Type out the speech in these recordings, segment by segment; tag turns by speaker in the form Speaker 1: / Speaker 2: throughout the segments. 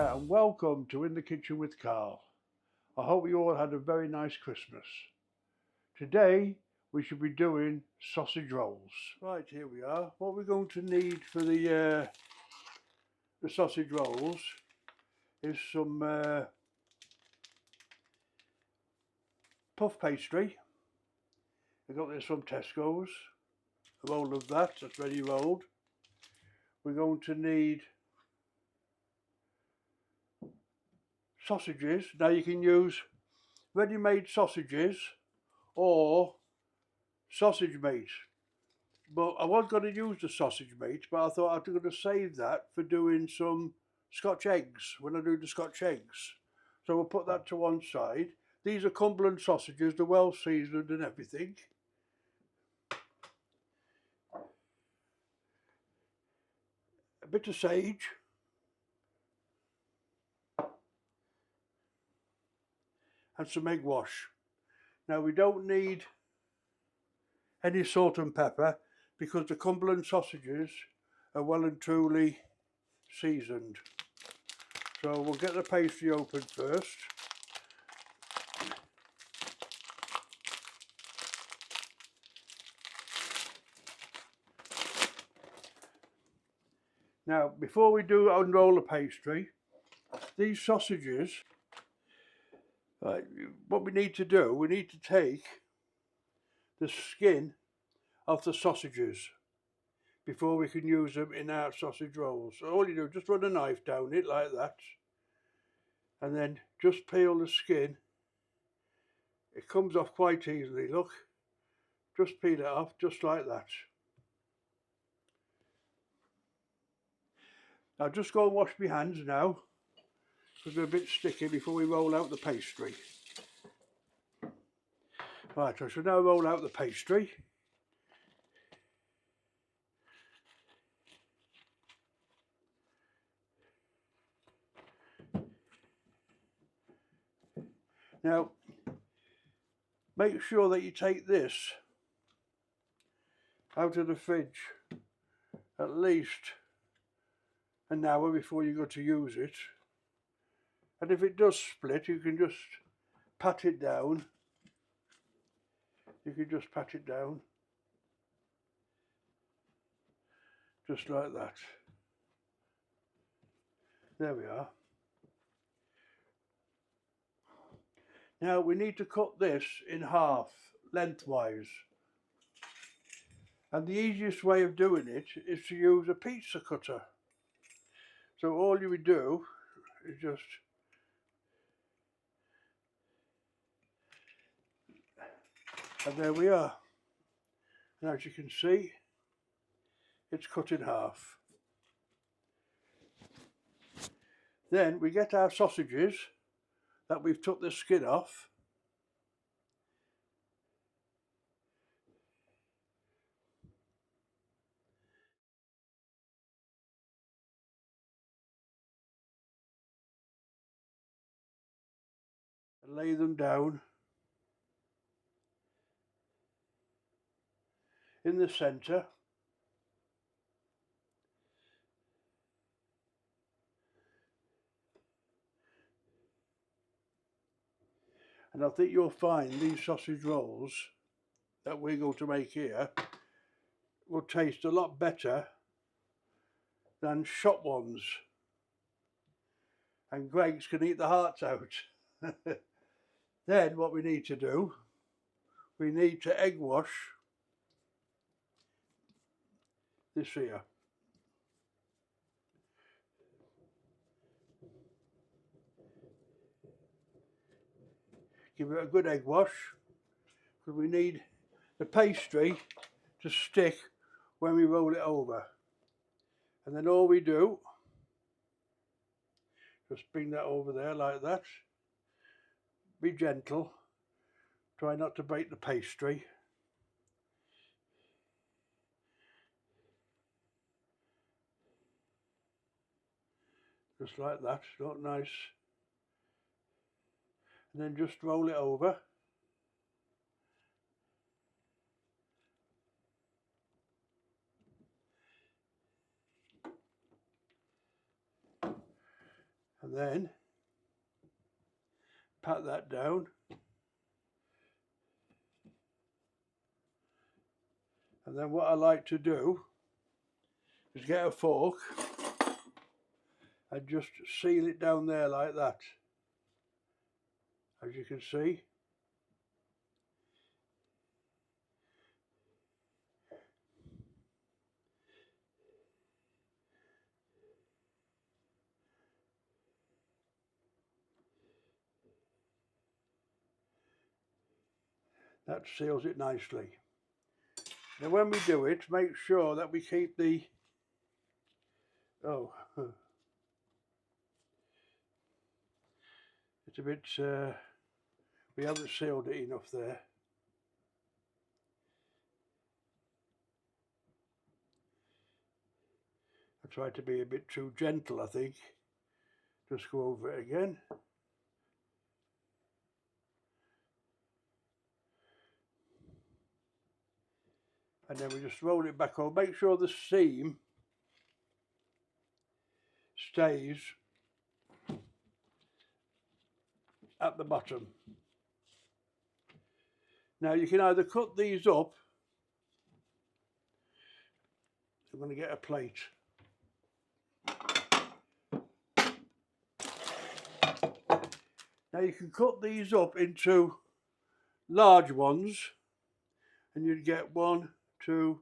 Speaker 1: there and welcome to In the Kitchen with Carl. I hope you all had a very nice Christmas. Today we should be doing sausage rolls. Right, here we are. What we're going to need for the sausage rolls is some puff pastry. I got this from Tesco's, a roll of that's ready rolled. We're going to need sausages. Now you can use ready-made sausages or sausage meat, but I was going to use the sausage meat, but I thought I was going to save that for doing some Scotch eggs when I do the Scotch eggs. So we'll put that to one side. These are Cumberland sausages, they're well seasoned and everything. A bit of sage. And some egg wash. Now we don't need any salt and pepper because the Cumberland sausages are well and truly seasoned. So we'll get the pastry open first. Now before we do unroll the pastry, these sausages, what we need to do, we need to take the skin off the sausages before we can use them in our sausage rolls. So all you do, just run a knife down it like that and then just peel the skin. It comes off quite easily, look. Just peel it off just like that. Now just go and wash my hands now because they're a bit sticky before we roll out the pastry. Right, I shall now roll out the pastry. Now, make sure that you take this out of the fridge at least an hour before you go to use it. And if it does split, you can just pat it down. You can just pat it down. Just like that. There we are. Now we need to cut this in half, lengthwise. And the easiest way of doing it is to use a pizza cutter. So all you would do is just and there we are. And as you can see, it's cut in half. Then we get our sausages that we've took the skin off. And lay them down in the centre. And I think you'll find these sausage rolls that we're going to make here will taste a lot better than shop ones. And Greg's can eat the hearts out. Then what we need to do, we need to egg wash this here. Give it a good egg wash because we need the pastry to stick when we roll it over. And then all we do, just bring that over there like that. Be gentle, try not to break the pastry. Just like that, not nice. And then just roll it over. and then pat that down, and then what I like to do is get a fork and just seal it down there like that, as you can see. That seals it nicely. Now when we do it, make sure that we keep the, it's a bit, we haven't sealed it enough there. I tried to be a bit too gentle, I think. Just go over it again. And then we just roll it back over. Make sure the seam stays at the bottom. Now you can either cut these up. I'm going to get a plate. Now you can cut these up into large ones, and you'd get 1, 2,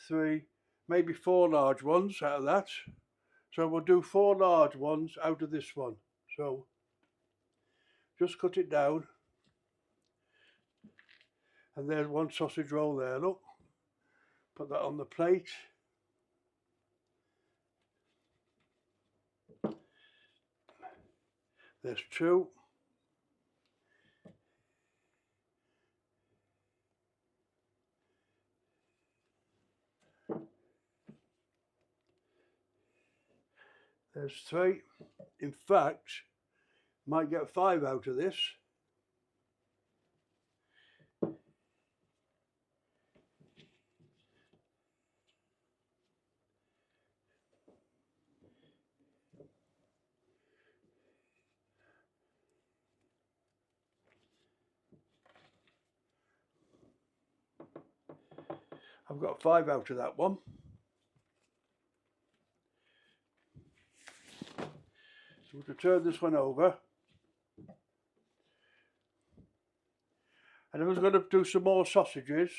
Speaker 1: 3, maybe 4 large ones out of that. So we'll do 4 large ones out of this one. So just cut it down, and there's one sausage roll there, look. Put that on the plate. There's 2. There's 3. In fact, might get 5 out of this. I've got 5 out of that one. So we'll turn this one over. And I was going to do some more sausages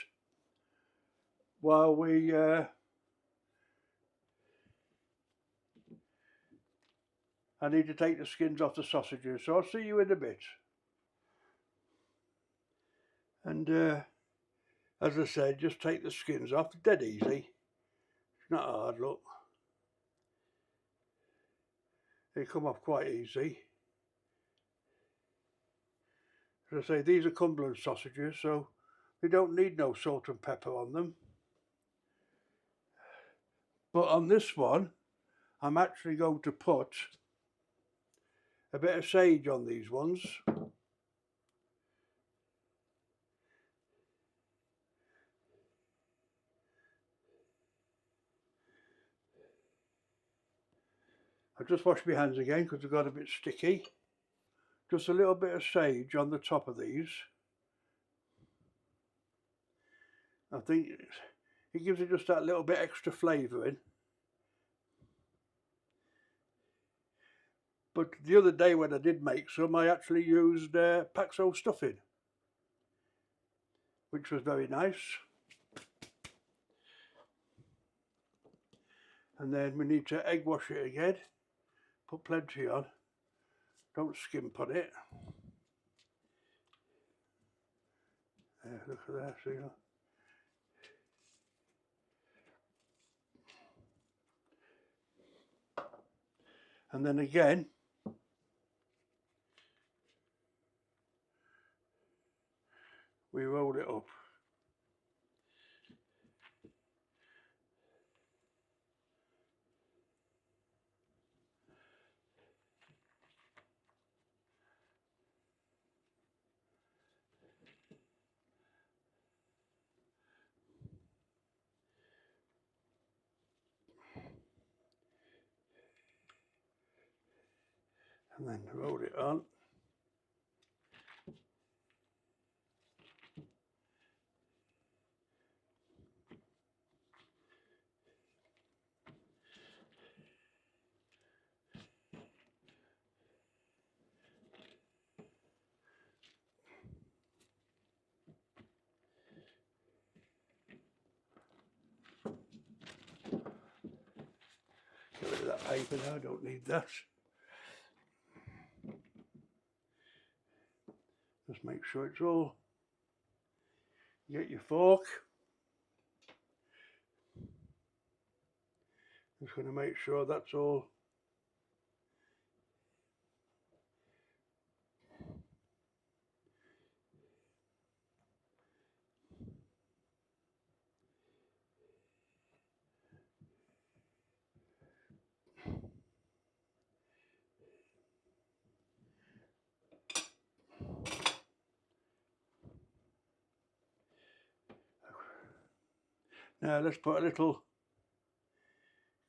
Speaker 1: while we I need to take the skins off the sausages, so I'll see you in a bit. And as I said, just take the skins off, dead easy. It's not hard, look. They come off quite easy. As I say, these are Cumberland sausages, so they don't need no salt and pepper on them. But on this one, I'm actually going to put a bit of sage on these ones. I just washed my hands again because they got a bit sticky. Just a little bit of sage on the top of these. I think it gives it just that little bit extra flavouring. But the other day when I did make some, I actually used Paxo stuffing, which was very nice. And then we need to egg wash it again. Put plenty on. Don't skimp on it. Look at that, see that? And then again, we roll it up. And then roll it on. Get rid of that paper now, I don't need that. Just make sure it's all. Get your fork. Just going to make sure that's all. Now let's put a little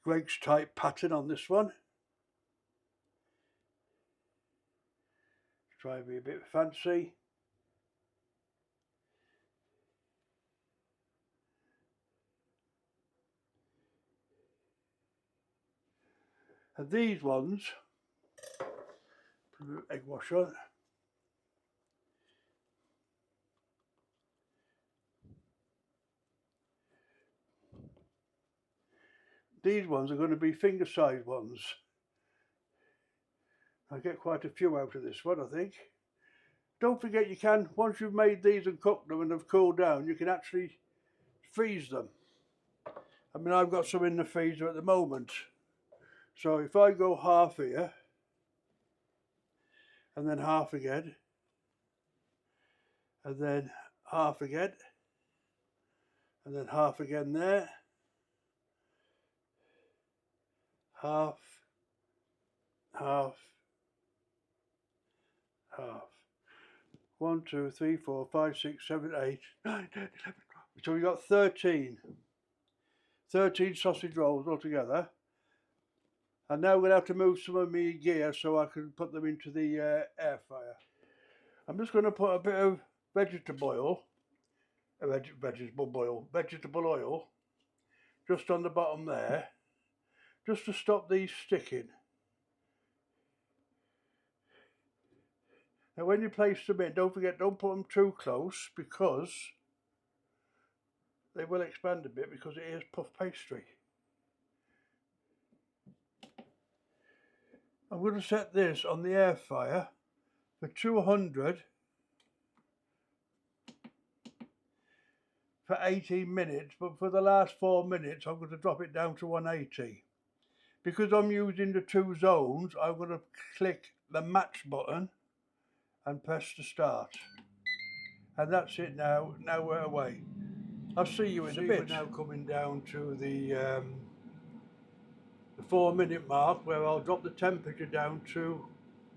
Speaker 1: Greg's type pattern on this one. Try and be a bit fancy. And these ones, put a bit of egg wash on. These ones are going to be finger size ones. I get quite a few out of this one, I think. Don't forget, you can, once you've made these and cooked them and have cooled down, you can actually freeze them. I mean, I've got some in the freezer at the moment. So if I go half here, and then half again, and then half again, and then half again there, half, half, half. 1, 2, 3, 4, 5, 6, 7, 8, 9, 10, 11, 12. So we got 13 sausage rolls altogether. And now we're going to have to move some of my gear so I can put them into the air fryer. I'm just going to put a bit of vegetable oil just on the bottom there, just to stop these sticking. Now when you place them in, don't forget, don't put them too close because they will expand a bit because it is puff pastry. I'm going to set this on the air fryer for 200 for 18 minutes, but for the last 4 minutes I'm going to drop it down to 180. Because I'm using the 2 zones, I'm going to click the match button and press to start. And that's it now. Now we're away. I'll see you in a bit. We're now coming down to the 4-minute mark where I'll drop the temperature down to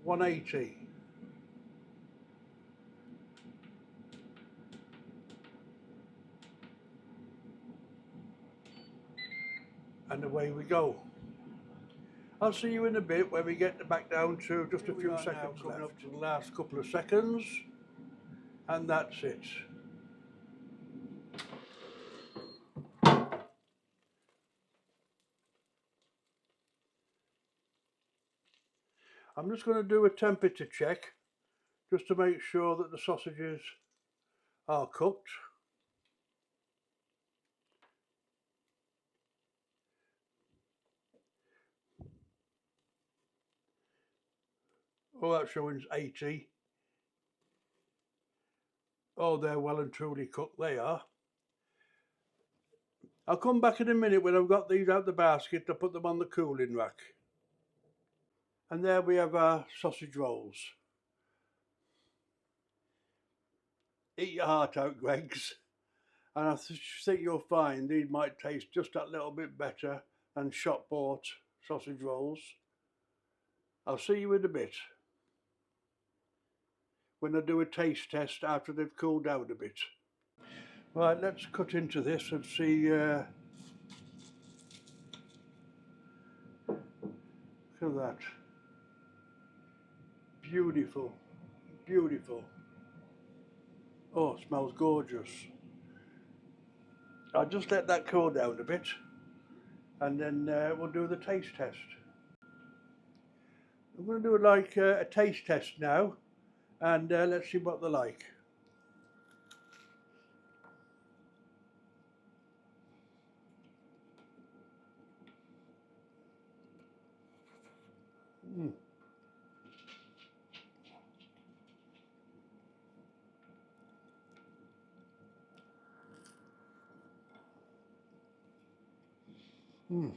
Speaker 1: 180. And away we go. I'll see you in a bit when we get back down to just a few seconds left. Coming up to the last couple of seconds, and that's it. I'm just going to do a temperature check just to make sure that the sausages are cooked. Oh, that's showing 80. Oh, they're well and truly cooked, they are. I'll come back in a minute when I've got these out the basket to put them on the cooling rack. And there we have our sausage rolls. Eat your heart out, Greg's. And I think you'll find these might taste just that little bit better than shop bought sausage rolls. I'll see you in a bit when I do a taste test after they've cooled down a bit. Right, let's cut into this and see. Look at that. Beautiful, beautiful. Oh, smells gorgeous. I'll just let that cool down a bit, and then we'll do the taste test. I'm going to do like a taste test now, and let's see what they're like. Mm. Mm.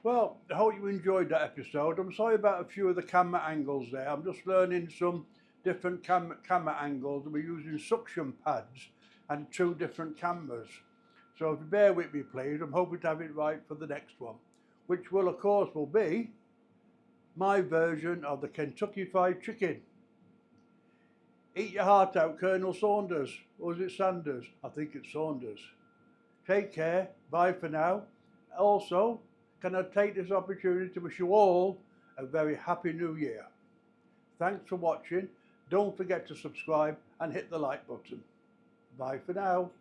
Speaker 1: Well, I hope you enjoyed that episode. I'm sorry about a few of the camera angles there. I'm just learning some different camera angles. We're using suction pads and 2 different cameras. So if you bear with me, please, I'm hoping to have it right for the next one, which will, of course, will be my version of the Kentucky Fried Chicken. Eat your heart out, Colonel Saunders. Or is it Sanders? I think it's Saunders. Take care. Bye for now. Also, can I take this opportunity to wish you all a very happy new year. Thanks for watching. Don't forget to subscribe and hit the like button. Bye for now.